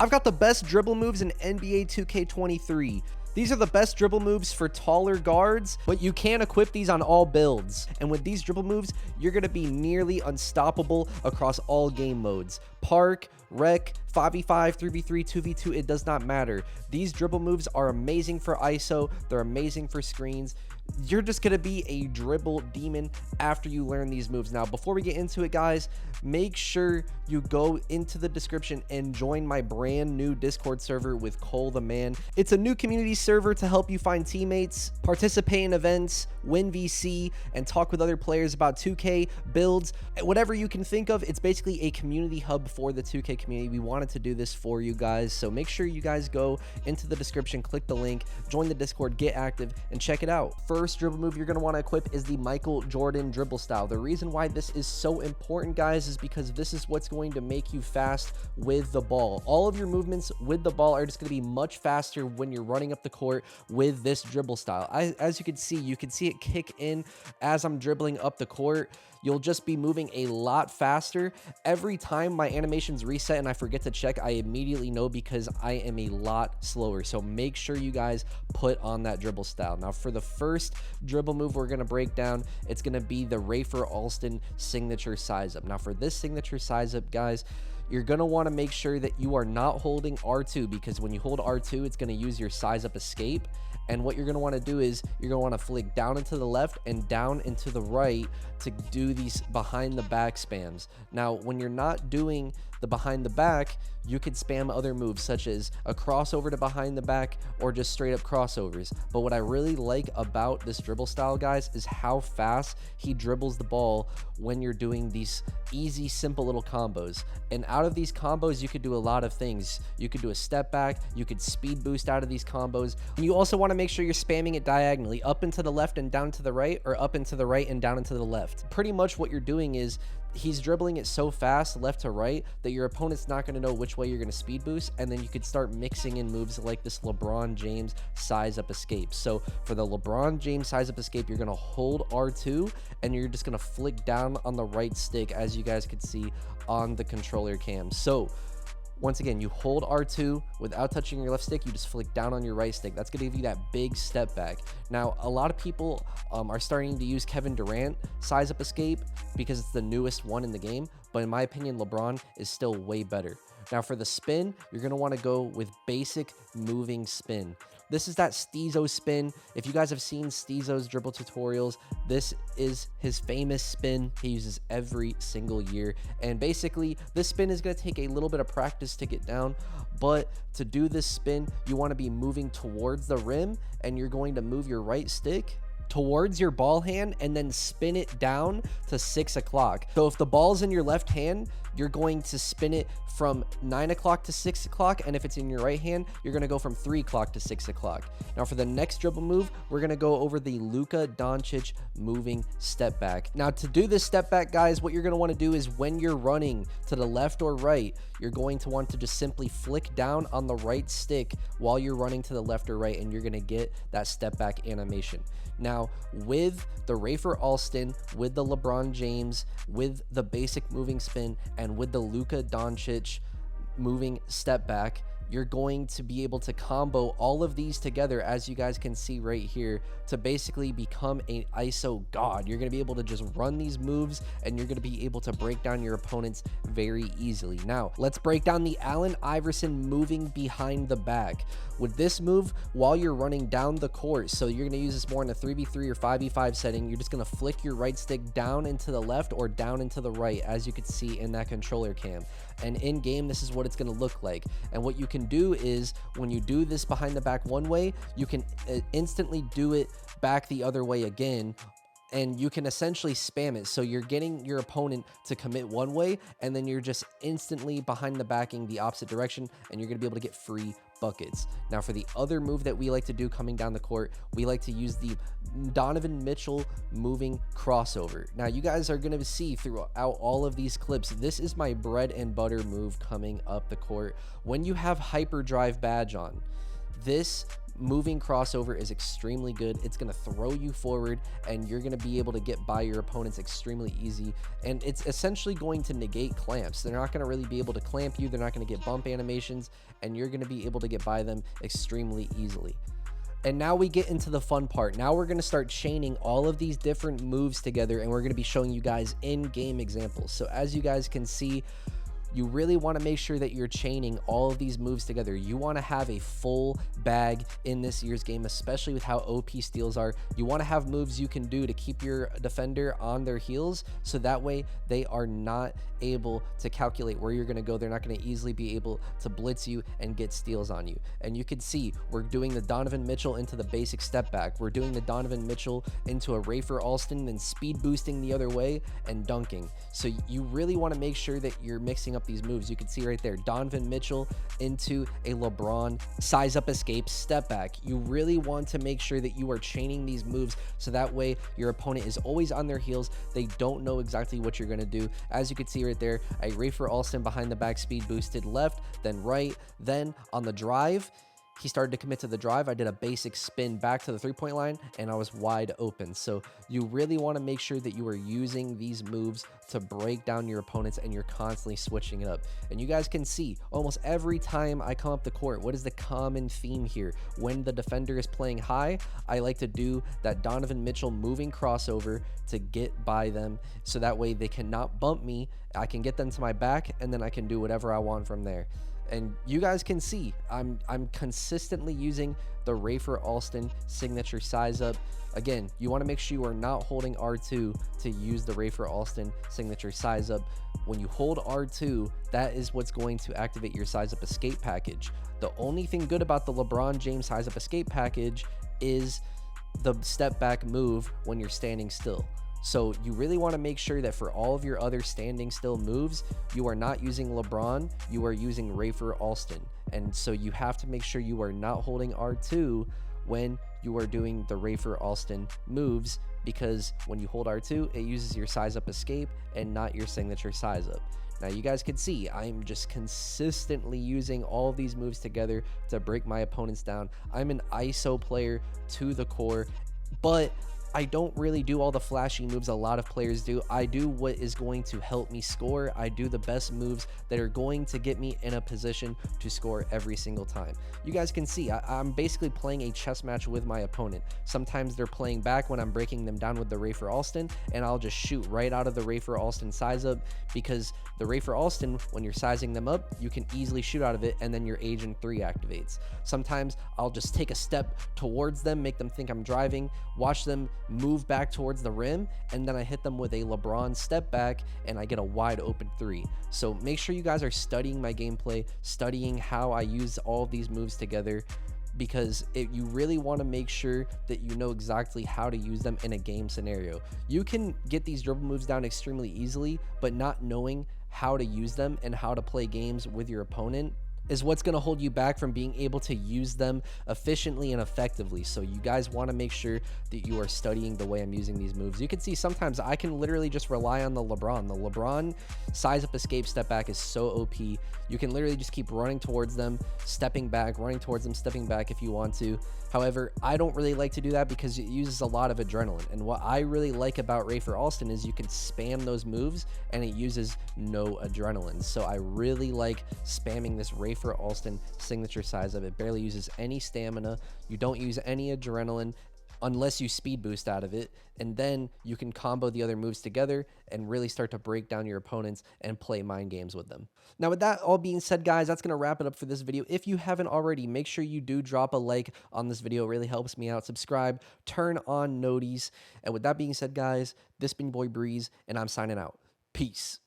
I've got the best dribble moves in NBA 2K23. These are the best dribble moves for taller guards, but you can equip these on all builds. And with these dribble moves, you're going to be nearly unstoppable across all game modes. Park, Rec, 5v5, 3v3, 2v2, it does not matter. These dribble moves are amazing for ISO, they're amazing for screens. You're just going to be a dribble demon after you learn these moves. Now, before we get into it, guys, make sure you go into the description and join my brand new Discord server with Cole the Man. It's a new community server to help you find teammates, participate in events, win VC, and talk with other players about 2K, builds, whatever you can think of. It's basically a community hub for the 2K community. We wanted to do this for you guys, so make sure you guys go into the description, click the link, join the Discord, get active, and check it out. First dribble move you're going to want to equip is the Michael Jordan dribble style. The reason why this is so important, guys, is because this is what's going to make you fast with the ball. All of your movements with the ball are just going to be much faster when you're running up the court with this dribble style. As you can see it kick in as I'm dribbling up the court. You'll just be moving a lot faster. Every time my animations reset and I forget to check, I immediately know because I am a lot slower. So make sure you guys put on that dribble style. Now, for the first dribble move we're going to break down, it's going to be the Rafer Alston signature size up. Now, for this signature size up, guys, you're going to want to make sure that you are not holding R2, because when you hold R2, it's going to use your size up escape. And what you're going to want to do is you're going to want to flick down into the left and down into the right to do these behind the back spams. Now, when you're not doing the behind the back, you could spam other moves such as a crossover to behind the back or just straight up crossovers. But what I really like about this dribble style, guys, is how fast he dribbles the ball when you're doing these easy, simple little combos. And out of these combos, you could do a lot of things. You could do a step back, you could speed boost out of these combos. And you also want to make sure you're spamming it diagonally, up and to the left and down to the right, or up and to the right and down and to the left. Pretty much what you're doing is he's dribbling it so fast left to right that your opponent's not going to know which way you're going to speed boost, and then you could start mixing in moves like this LeBron James size up escape. So for the LeBron James size up escape, you're going to hold R2 and you're just going to flick down on the right stick, as you guys could see on the controller cam. So once again, you hold R2 without touching your left stick, you just flick down on your right stick. That's going to give you that big step back. Now, a lot of people are starting to use Kevin Durant size up escape because it's the newest one in the game, but in my opinion, LeBron is still way better. Now, for the spin, you're going to want to go with basic moving spin. This is that Steezo spin. If you guys have seen Steezo's dribble tutorials, this is his famous spin he uses every single year. And basically, this spin is going to take a little bit of practice to get down. But to do this spin, you want to be moving towards the rim, and you're going to move your right stick towards your ball hand and then spin it down to 6 o'clock. So if the ball's in your left hand, you're going to spin it from 9 o'clock to 6 o'clock, and if it's in your right hand, you're going to go from 3 o'clock to 6 o'clock. Now for the next dribble move, we're going to go over the Luka Doncic moving step back. Now to do this step back, guys, what you're going to want to do is when you're running to the left or right, you're going to want to just simply flick down on the right stick while you're running to the left or right, and you're going to get that step back animation. Now, with the Rafer Alston, with the LeBron James, with the basic moving spin, and with the Luka Doncic moving step back, you're going to be able to combo all of these together, as you guys can see right here, to basically become an ISO god. You're going to be able to just run these moves, and you're going to be able to break down your opponents very easily. Now, let's break down the Allen Iverson moving behind the back. With this move, while you're running down the court, so you're going to use this more in a 3v3 or 5v5 setting, you're just going to flick your right stick down into the left or down into the right, as you can see in that controller cam. And in game, this is what it's going to look like. And what you can do is when you do this behind the back one way, you can instantly do it back the other way again, and you can essentially spam it. So you're getting your opponent to commit one way, and then you're just instantly behind the backing the opposite direction, and you're going to be able to get free buckets. Now for the other move that we like to do coming down the court, we like to use the Donovan Mitchell moving crossover. Now you guys are going to see throughout all of these clips, this is my bread and butter move coming up the court. When you have hyperdrive badge on, this moving crossover is extremely good. It's going to throw you forward, and you're going to be able to get by your opponents extremely easy. And it's essentially going to negate clamps. They're not going to really be able to clamp you. They're not going to get bump animations, and you're going to be able to get by them extremely easily. And now we get into the fun part. Now we're going to start chaining all of these different moves together, and we're going to be showing you guys in-game examples. So as you guys can see, you really want to make sure that you're chaining all of these moves together. You want to have a full bag in this year's game, especially with how OP steals are. You want to have moves you can do to keep your defender on their heels, so that way they are not able to calculate where you're going to go. They're not going to easily be able to blitz you and get steals on you. And you can see we're doing the Donovan Mitchell into the basic step back. We're doing the Donovan Mitchell into a Rafer Alston, then speed boosting the other way and dunking. So you really want to make sure that you're mixing up these moves. You can see right there, Donovan Mitchell into a LeBron size up escape step back. You really want to make sure that you are chaining these moves, so that way your opponent is always on their heels. They don't know exactly what you're going to do. As you can see right there, a Rafer Alston behind the back speed boosted left, then right, then on the drive, he started to commit to the drive. I did a basic spin back to the three-point line, and I was wide open. So you really want to make sure that you are using these moves to break down your opponents, and you're constantly switching it up. And you guys can see almost every time I come up the court, what is the common theme here? When the defender is playing high, I like to do that Donovan Mitchell moving crossover to get by them, so that way they cannot bump me. I can get them to my back, and then I can do whatever I want from there. And you guys can see I'm consistently using the Rafer Alston signature size up. Again, you want to make sure you are not holding R2 to use the Rafer Alston signature size up. When you hold R2, that is what's going to activate your size up escape package. The only thing good about the LeBron James size up escape package is the step back move when you're standing still. So you really want to make sure that for all of your other standing still moves, you are not using LeBron, you are using Rafer Alston. And so you have to make sure you are not holding R2 when you are doing the Rafer Alston moves, because when you hold R2, it uses your size up escape and not your signature size up. Now you guys can see I'm just consistently using all of these moves together to break my opponents down. I'm an ISO player to the core, but I don't really do all the flashy moves a lot of players do. I do what is going to help me score. I do the best moves that are going to get me in a position to score every single time. You guys can see I'm basically playing a chess match with my opponent. Sometimes they're playing back when I'm breaking them down with the Rafer Alston, and I'll just shoot right out of the Rafer Alston size up, because the Rafer Alston, when you're sizing them up, you can easily shoot out of it, and then your Agent 3 activates. Sometimes I'll just take a step towards them, make them think I'm driving, watch them move back towards the rim, and then I hit them with a LeBron step back, and I get a wide open 3. So make sure you guys are studying my gameplay, studying how I use all of these moves together, because you really want to make sure that you know exactly how to use them in a game scenario. You can get these dribble moves down extremely easily, but not knowing how to use them and how to play games with your opponent is what's going to hold you back from being able to use them efficiently and effectively. So you guys want to make sure that you are studying the way I'm using these moves. You can see sometimes I can literally just rely on the LeBron. The LeBron size up escape step back is so OP. You can literally just keep running towards them, stepping back, running towards them, stepping back if you want to. However, I don't really like to do that because it uses a lot of adrenaline. And what I really like about Rafer Alston is you can spam those moves and it uses no adrenaline. So I really like spamming this Rafer Alston signature size up. It barely uses any stamina. You don't use any adrenaline unless you speed boost out of it, and then you can combo the other moves together and really start to break down your opponents and play mind games with them. Now, with that all being said, guys, that's going to wrap it up for this video. If you haven't already, make sure you do drop a like on this video. It really helps me out. Subscribe, turn on noties. And with that being said, guys, this been your boy Breeze, and I'm signing out. Peace.